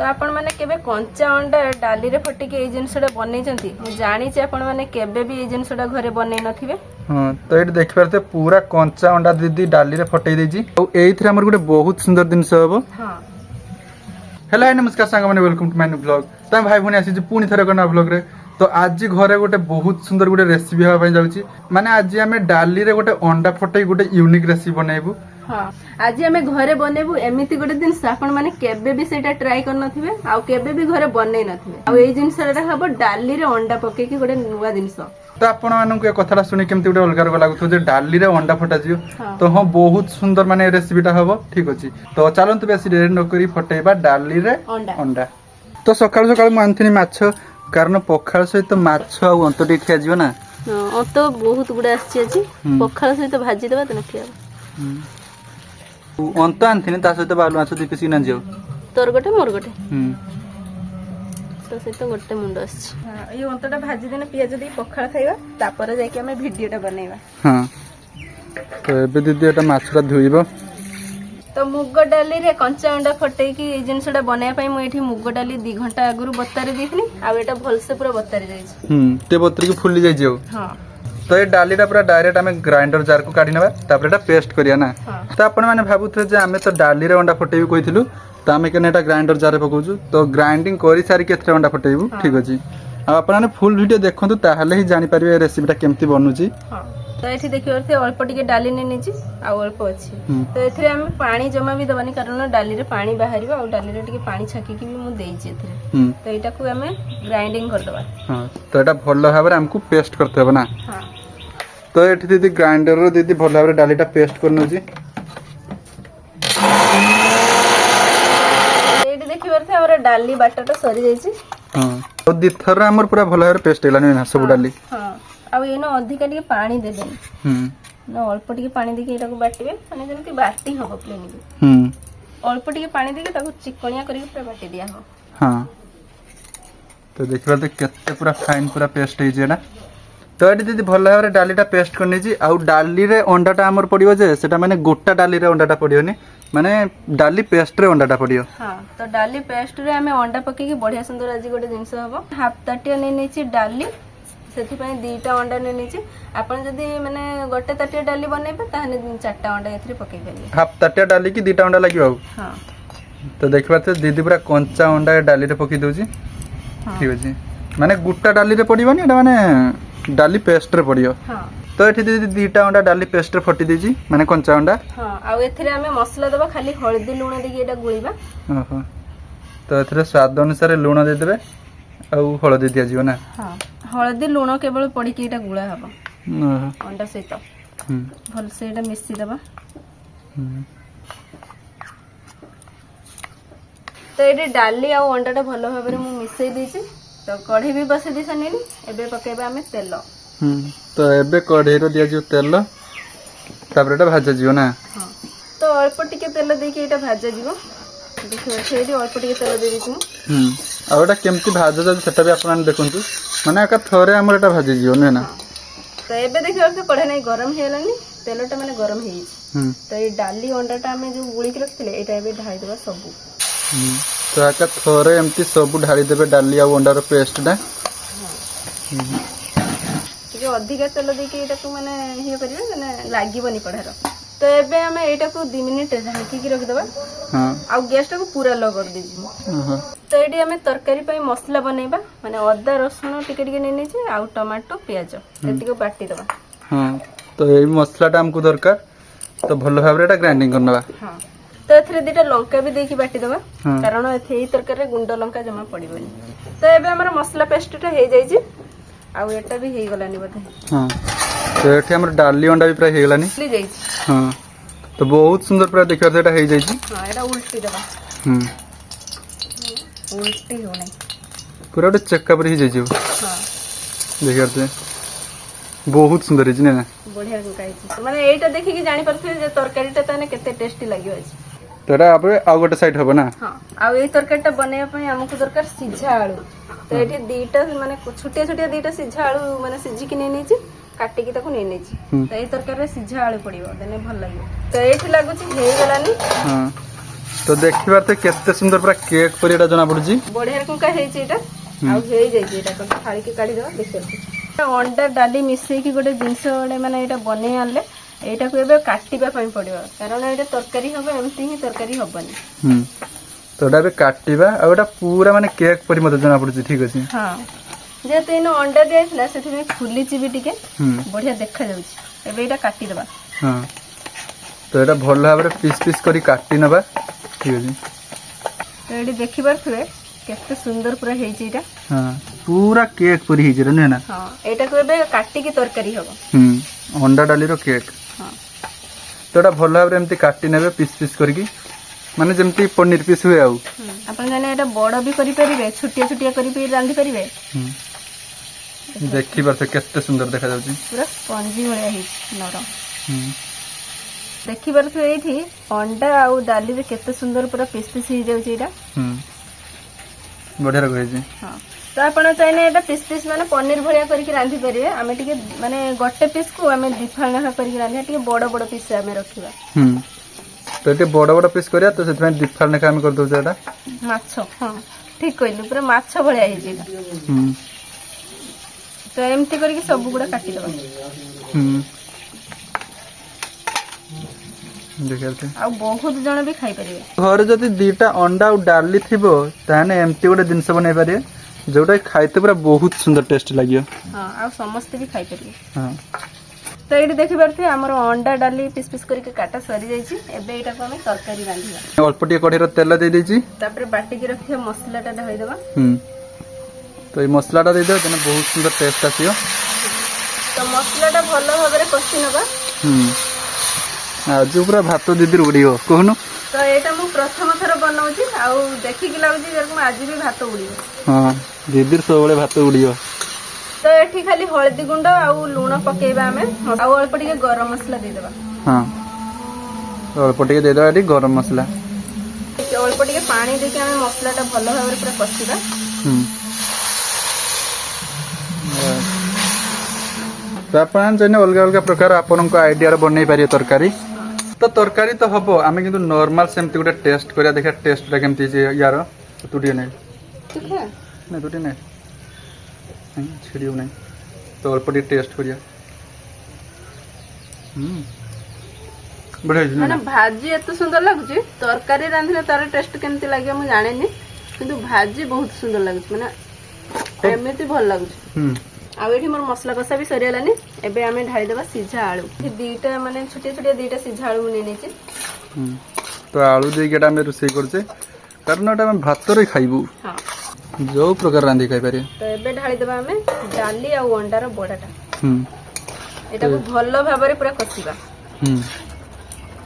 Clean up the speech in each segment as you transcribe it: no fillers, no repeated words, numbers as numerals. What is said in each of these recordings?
तो आपण माने केबे कंचा अंडा डाली रे फटिके ए जिनसडा बनै जंती मु जानि छ आपण माने केबे भी ए जिनसडा घरे बनै नथिबे। हां तो एट देख पारते पूरा कंचा अंडा दीदी डाली रे फटै देजी और एइथरे हमर गुटे बहुत सुंदर जिनस हबो। हां हेलो नमस्कार सांग माने welcome to my new blog. त भाई भनी आसी पुनी थरे करना ब्लॉग रे। तो आज घरे गोटे बहुत सुंदर गोटे रेसिपी हवा पई जाउची माने आज हमें डाली रे गोटे अंडा फटै गोटे यूनिक रेसिपी बनाइबू। हाँ आज आम घरे बनैबू एमती गोटे जिन आपण मैंने केबे भी सेटा ट्राई कर नथिबे आ केबे भी घरे बनै नथिबे आ एई जिनसटा हबो डाली रे अंडा पके की गोटे नुवा जिनस। तो आपण मानक ए कथाटा सुनी केमती गोटे अलग लागुथो जे डाली रे अंडा फटा जियो। तो हां बहुत सुंदर माने रेसिपीटा हबो ठीक अछि। तो चलंतु बेसी देर न करी फटैबा डाली रे अंडा। तो सकाळ सकाळ म आनथिनी माछ कारण पखाळ सहित माछ आ अंतटी खिया जियो ना। हां तो बहुत गुडा आछि अछि पखाळ सहित भाजी देबा तने खिया अंत आनथिनी ता सहित बालू माछ दी पिसी ना जियो तोर गोटे मोर गोटे तो सहित गोटे मुंड आछि। हां ई अंतटा भाजी देने पियाज दे पखाळ खाइबा तापर जाय कि हम वीडियोटा बनैबा। हां तो एबे दीदी एटा माछरा धुइबो। तो मुग डाली रे कंचा अंडा फटै की जिनसटा बनाया पई मु एठी मुग डाली 2 घंटा आगुरु बत्तारी देथिनी आ एटा भलसे पूरा बत्तारी जाय छै। ते बत्तरी की फुल्ली जाय जियो। हां तो ये डालीटा पूरा डायरेक्ट आम ग्राइंडर जार को काढ़ी ना तापर एटा पेस्ट करिया ना। तो आपण माने भाबुथे जे आमे तो डाली रे अंडा फटेबी कहिथिलु तो आमे केनेटा ग्राइंडर जार पकोजु तो ग्राइंडिंग करी सारी केथरे अंडा फटेबु ठीक अछि। आ आपण माने फुल वीडियो देखंतु ताहाले ही जानि पारिबे रेसिपीटा केमती बनउची। हां तो एठी देखिवरते अल्प टिके डाली ने निची आ अल्प अछि तो एथरे आमे पानी जमा भी दबानी कारण डाली रे पानी बाहरिबो आ डाली रे टिके पानी छाकी की भी मु देइची एथरे तो एटा को आमे ग्राइंडिंग कर दबा। हां तो एटा भलो भाबरे हमकु पेस्ट करते হবে ना। हां तो एठी दीदी ग्राइंडर रो दीदी भलो भाबरे डालीटा पेस्ट करनोजी। एठी देखिवरते हमर डाली बाटाटा सरी जाईची। हां तो दिथर हमर पूरा भलो भाबरे पेस्ट हेलानी ना सब डाली। हां आ एनो अधिक टिके पानी देबे न अल्प टिके पानी देके एटा को बाटिबे माने जेमति बाटी हबो प्लेन के अल्प टिके पानी देके ताको चिकनिया करी पूरा बाटी दिया हो। हां तो देखिबा केते पूरा फाइन पूरा पेस्ट हे जेना। तो एटी दीदी भल भाबरे डालीटा पेस्ट करनी जी आ डाली रे अंडाटा हमर पडियो जे सेटा माने गोटा डाली रे अंडाटा पडियोनी माने डाली पेस्ट रे अंडाटा पडियो। हां तो डाली पेस्ट रे हमें अंडा पके की बढ़िया सुंदर आज गोटे जिंस हबो हाफ ताटिया नै नेची डाली सेथि पय 2टा अंडा नै नेची आपण जदी माने गोटे ताटिया डाली बनेबे ताहने 4टा अंडा एथि पके फेली हाफ ताटिया डाली की 2टा अंडा लागियो। हां तो देखबाते दीदी पूरा कंचा अंडा डाली रे पकी दोजी ठीक अछि माने गुट्टा डाली रे पडिबोनी एटा माने डाली पेस्ट रे पडियो। हां तो एठी दीदी 2टा अंडा डाली पेस्ट रे फटी देजी माने कंचा अंडा। हां आ एथिरे हमें मसला दबा खाली हळदी लूण देकी एटा गुळीबा। ओहो तो एथिरे स्वाद अनुसार लूण दे देबे आ हळदी दिया जियो ना। हां हळदी लूण केवल पडी की एटा गुळा हबो ओहो अंडा सहित भल से एटा मिक्सी दबा। तो एटी डाली आ अंडाटा भलो भाबरे मु मिसै देछि तो कढ़ी भी बसे दी सनेनी एबे पकेबा हमें तेल। तो एबे कढ़ी रो दिया जियो तेल तापर एटा भाजा जियो ना। हां तो अल्प टिके तेल देके एटा भाजा जिवो देखो सेठी अल्प टिके तेल दे दिछु। आ एटा केमती भाजा जा सेटा भी आपन देखंतु माने एका थोरे हमर एटा भाजी जियो ने ना। तो एबे देखियो से कढ़े नै गरम हेलानी तेलटा माने गरम हेई तो ए डाली अंडाटा हमें जो गुळी के रखथिले एटा एबे ढाई देबा सब। तो एका थोरे एमती सब ढाली देबे डाली आ अंडार पेस्ट ना। जे अधिक तेल देके एटा को माने हियो करिवे माने लागिबनी कढ़ार। तो एबे हमें एटा को 2 मिनिट ढाकी की रख देबा। हां आ गैस टा को पूरा लो कर दीजिए। तो एडी हमें तरकारी पई मसला बनेबा माने अदा रसुन टिके टिके नै नै छै आ टमाटो प्याज एटी को बाटी देबा। हां तो ए मसलाटा हमको दरकार तो भलो भाबरे एटा ग्राइंडिंग करनबा। हां तो एथरे 2टा लंका भी देकी बाटी देबा कारण एथि तरकारी रे गुंड लंका जमा पड़िबनी। तो एबे हमर मसला पेस्टटा हे जाई छी आ एटा भी हे गलानी बते। हां तो एठी हमर डाली अंडा भी प्राय हे गलानी ले जाई छी। हां तो बहुत सुंदर प्राय देखर एटा हे जाई छी। हां एटा उल्टी देबा। उल्टी हो नै पूरा एटा चक्का पर ही जाई छी। हां देखरते बहुत सुंदर है ना बढ़िया काई छी माने एटा देखि कि जानि परथे जे तरकारीटा तने केते टेस्टी लागियो अछि। तोरा आपरे आ गोटे साइड हबो ना। हां आ ए तरकारीटा बनेया पई हमकु दरकार सिझा आलू तो एठी 2टा माने छोटिया छोटिया 2टा सिझा आलू माने सिझी कि नै नै छी काटी की ताको नै नै छी तो ए तरकारी रे सिझा आलू पड़िबो देने भल लागियो। तो एठी लागु छी हे गलानी। हां तो देखिबार तो केते सुंदर पूरा केक पर एटा जना पड़ुची बढ़िया रकम हेइछि एटा आ हेइ जाइछि एटा को थाली के काढी देबा देखियो अंडा डाली मिसई की गोटे जिंस गोटे माने एटा बनै आनले एटा को एबे काटिबा पई पड़िबो कारण एटा तरकारी होबे एमती ही तरकारी होबनी तो एटा बे काटिबा आ एटा पूरा माने केक परि मते जना पड़ुची ठीक अछि हां जे तेनो अंडा दियाइतला सेथि में फुली चिबी टिके बढ़िया देखा जाउछि एबे एटा काटी देबा हां तो एटा भल भाबरे पीस पीस करी काटी नबा ठीक अछि तो एडी देखिबार थुए केते सुंदर पूरा हेइछि एटा हां पूरा केक परि हेइछि रे ना हां एटा को एबे काटी की तरकारी होबो अंडा डाली रो केक हां तो एटा भल भाबरे एमती काटी नेबे पीस पीस करकी माने जेमती पनीर पीस हुए आउ अपन जाने एटा बड़ भी करि परिबे छुटिया छुटिया करि पि रांधी परिबे देखि परसे केते सुंदर देखा जाउछि पूरा स्पंजी होया हेइछि नरम देखि परसे एठी अंडा आउ दाली रे केते सुंदर पूरा पीस पीस ही जाउछि एटा बढ़िया रखै हां तो आपण चाइने एटा पीस पीस माने पनीर भरिया करके रांधी परिबे आमे टिके माने गोटे पीस को आमे दिफाल ना करके रांधी टिके बड़ बड़ पीस आमे रखिबा तो ये बड़ बड़ पीस करिया तो से दिफाल ने काम कर दो एटा माछ हां ठीक कहली पूरा माछ भरिया हे जेटा तो एमती करके सब गुडा काटी दबा देखते आ बहुत जण भी खाई परिबे घर जति दीटा अंडा और डाली थिबो ताने एमती गोटे जिंस बनै पारे जोटा खाइते पूरा बहुत सुंदर टेस्ट लागियो हां आ समस्त भी खाई परिबे हां तो एडी देखि परथे हमर अंडा डाली पीस पीस करके काटा सरी जाईची एबे एटा को हम तरकारी रांधिबा अल्प टिके कढेर तेल दे देची तापर बाटी के रखिया मसलाटा ढाई देबा तो ये मसलाटा दे दे तने बहुत सुंदर टेस्ट आसियो तो मसलाटा भलो भाबरे कसी नबा आज पूरा भात दीदी उड़ियो कहनु तो एटा मु प्रथम थर बनाउची आउ देखि कि लागुची जरको आज भी भात उड़ियो हां दीदी सबले भात उड़ियो तो एठी खाली हळदी गुंड आउ लूण पकेबा हमें आउ अल्प टिके गरम मसला दे देबा हां अल्प टिके दे देबा एठी गरम मसला अल्प टिके पानी देके हमें मसलाटा भलो भाबरे पूरा कसीबा तो आपण जने अलग अलग प्रकार आपन को आईडिया बनै पारियो तरकारी तो तरकारी तो हबो आमे किंतु नॉर्मल सेमती गोटे टेस्ट करिया देखा टेस्टटा केमती जे यार तुडी नै ठीक है नै तुडी नै छिड़ियो नै तो अल्प टिके टेस्ट करिया बढ़िया माने भाजी एत सुंदर लागुची तरकारी रांधिले तार टेस्ट केमती लागे मु जाने नी किंतु भाजी बहुत सुंदर लागुची माने एमिति भल लागुची आ एठी मोर मसला कसा भी सरियालानी एबे आमे ढाई देबा सिझा आलू दीटा माने छोटे छोटे दीटा सिझा आलू ने नेचे तो आलू दे गेटा में रुसई करछे कारण एटा हम भात रे खाइबू हां जो प्रकार रांधी खाइ पारे तो एबे ढाई देबा आमे डाली आ अंडार बड़ाटा एटा को भलो भाबरे पूरा कसीबा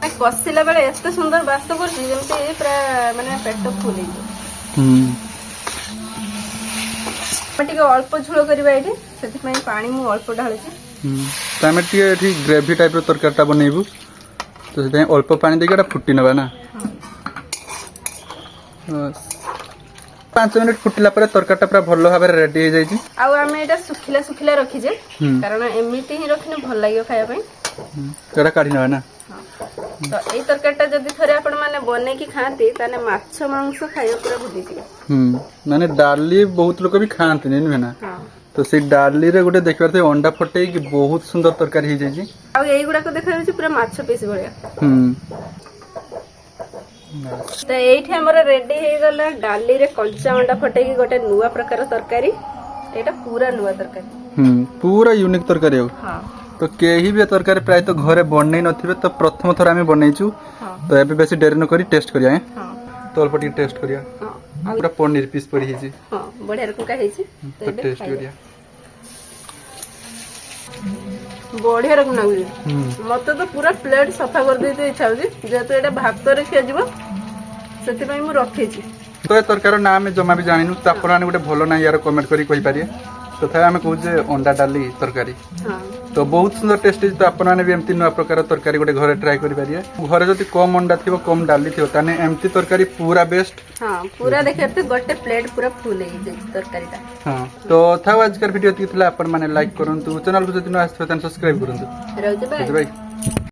आ कसिला बेले एते सुंदर बास्त करछि जेमते पूरा माने पेट फुल हे मटिके अल्प झोल करबा एठी सेति पई पानी मु अल्प ढालछि तामे टिके एठी ग्रेवी टाइप रो तरकारीटा बनैबू तो सेति अल्प पानी देके एटा फुटी नबा ना बस 5 मिनिट फुटिला परे तरकारीटा पूरा भलो भाबरे रेडी हे जाईची आ आमे एटा सुखिला सुखिला रखि जे कारण एमिति ही रखिने भल लागियो खाया पई एटा काढी नबा ना तो ए तरकारीटा जदी थरे आपण माने बने की खाती ताने माछ मांस खाइयो पूरा भुली जी माने डाली बहुत लोग भी खाते नहीं ना हां तो से डाली रे गोटे देखबार थे अंडा फटै की बहुत सुंदर तरकारी हे जाई आ एई गुडा को देखा जाय पूरा माछ पीस भलिया तो एठी हमर रेडी हे गला डाली रे कंचा अंडा फटै की गोटे नुवा प्रकार तरकारी एटा पूरा नुवा तरकारी पूरा यूनिक तरकारी हो हां तो केही भी तरकारी प्राय तो घरे बननै नथिबे तो प्रथम थर आमे बनैछु तो एबे बेसी देरी न करी टेस्ट करिया हां तो अल्प टी टेस्ट करिया हां पूरा पनीर पीस पड़ी हिची हां बढ़िया रकम का हिची तो टेस्ट करिया बढ़िया रकम लागुची मते तो पूरा प्लेट सफा कर देते इच्छा होची जेतो एटा भात रे खिया जीवो सेति पई मु रखेची तो ए तरकार नाम जमा भी जानिनु त आपण गोटे भलो ना यार कमेंट करी कहि पारिए तो था आमे कहू जे अंडा डाली तरकारी हां तो बहुत सुंदर टेस्टी तो आपण माने भी एमती नया प्रकार तरकारी गोटे घरे ट्राई करि पारिए घरे जति कम अंडा थिबो कम डाली थिबो ताने एमती तरकारी पूरा बेस्ट हां पूरा देखते गोटे प्लेट पूरा फुल हे जे तरकारीटा हां तो था आज कर वीडियो थिला आपण माने लाइक करंतु चैनल को जति न आस्थो तन सब्सक्राइब करंतु रहउते बाय बाय।